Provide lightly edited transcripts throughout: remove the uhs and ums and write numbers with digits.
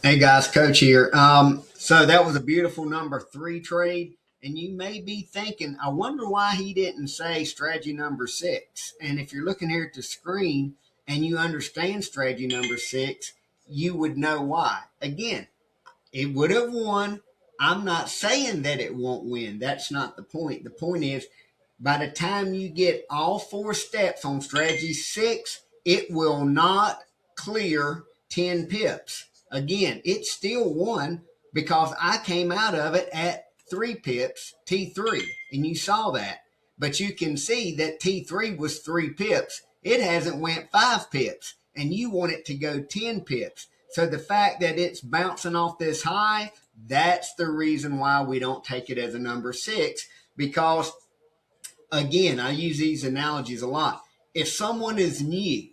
Hey guys, Coach here. So that was a beautiful number three trade, and you may be thinking, I wonder why he didn't say strategy number six. And if you're looking here at the screen and you understand strategy number six, you would know why. Again, it would have won. I'm not saying that it won't win. That's not the point. The point is, by the time you get all four steps on strategy six, it will not clear 10 pips. Again, it still won because I came out of it at 3 pips, T3, and you saw that. But you can see that T3 was 3 pips. It hasn't went 5 pips, and you want it to go 10 pips. So the fact that it's bouncing off this high, that's the reason why we don't take it as a number six, because again, I use these analogies a lot. If someone is new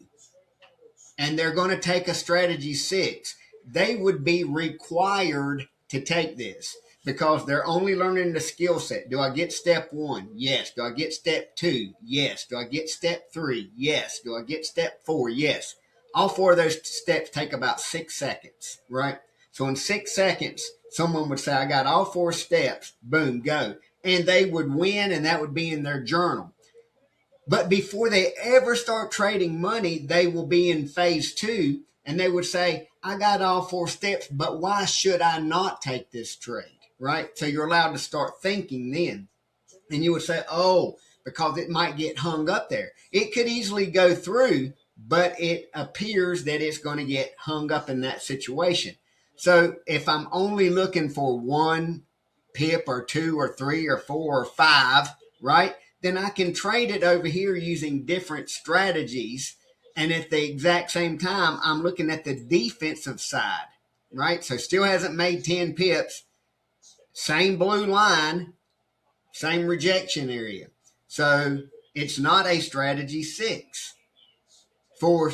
and they're going to take a strategy six, they would be required to take this because they're only learning the skill set. Do I get step one? Yes. Do I get step two? Yes. Do I get step three? Yes. Do I get step four? Yes. All four of those steps take about 6 seconds, right? So in 6 seconds, someone would say, I got all four steps, boom, go. And they would win, and that would be in their journal. But before they ever start trading money, they will be in phase two, and they would say, I got all four steps, but why should I not take this trade? Right? So you're allowed to start thinking then. And you would say, oh, because it might get hung up there. It could easily go through, but it appears that it's going to get hung up in that situation. So if I'm only looking for 1 pip or 2 or 3 or 4 or 5, right? Then I can trade it over here using different strategies. And at the exact same time, I'm looking at the defensive side, right? So still hasn't made 10 pips. Same blue line, same rejection area. So it's not a strategy six for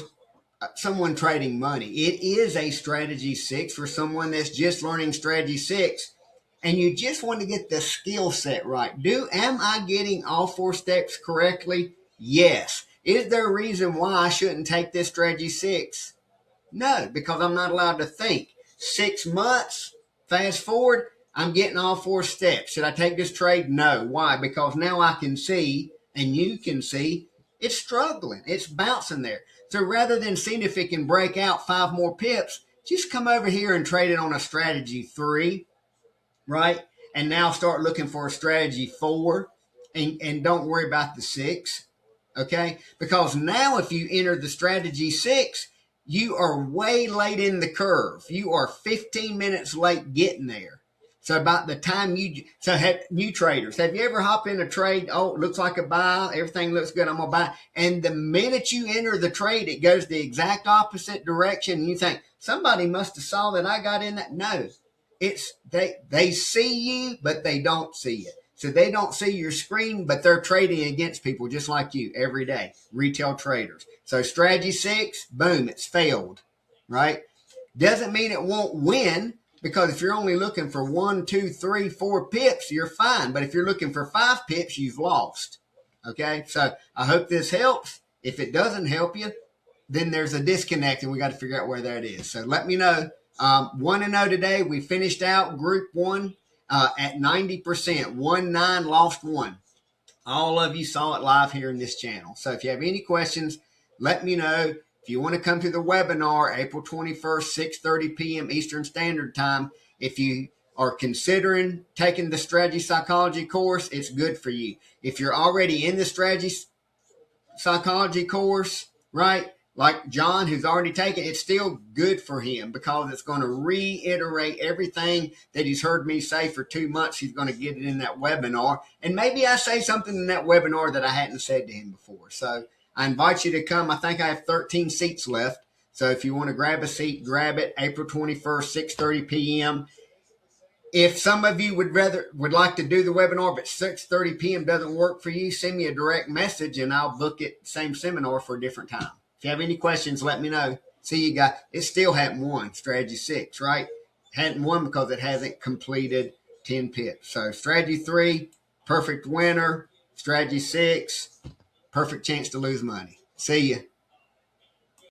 someone trading money. It is a strategy six for someone that's just learning strategy six, and you just want to get the skill set right. Am I getting all four steps correctly? Yes. Is there a reason why I shouldn't take this strategy six? No, because I'm not allowed to think. 6 months, fast forward, I'm getting all four steps. Should I take this trade? No. Why? Because now I can see, and you can see, it's struggling. It's bouncing there. So rather than seeing if it can break out 5 more pips, just come over here and trade it on a strategy three, right? And now start looking for a strategy four, and don't worry about the six, okay? Because now if you enter the strategy six, you are way late in the curve. You are 15 minutes late getting there. So about the time new traders, have you ever hopped in a trade? Oh, it looks like a buy. Everything looks good. I'm going to buy. And the minute you enter the trade, it goes the exact opposite direction. And you think, somebody must have saw that I got in that. No, it's they see you, but they don't see it. So they don't see your screen, but they're trading against people just like you every day, retail traders. So strategy six, boom, it's failed, right? Doesn't mean it won't win, because if you're only looking for 1, 2, 3, 4 pips, you're fine. But if you're looking for 5 pips, you've lost. Okay, so I hope this helps. If it doesn't help you, then there's a disconnect, and we got to figure out where that is. So let me know. 1-0 today. We finished out group one at 90%. 1-9, lost 1. All of you saw it live here in this channel. So if you have any questions, let me know. If you want to come to the webinar, April 21st, 6:30 p.m. Eastern Standard Time, if you are considering taking the strategy psychology course, it's good for you. If you're already in the strategy psychology course, right, like John, who's already taken it, it's still good for him because it's going to reiterate everything that he's heard me say for 2 months. He's going to get it in that webinar. And maybe I say something in that webinar that I hadn't said to him before. So I invite you to come. I think I have 13 seats left. So if you want to grab a seat, grab it. April 21st, 6:30 p.m. If some of you would like to do the webinar, but 6:30 p.m. doesn't work for you, send me a direct message and I'll book it, same seminar, for a different time. If you have any questions, let me know. See, you guys, it still hadn't won strategy six, right? Hadn't won because it hasn't completed 10 pips. So strategy three, perfect winner. Strategy six, perfect chance to lose money. See you.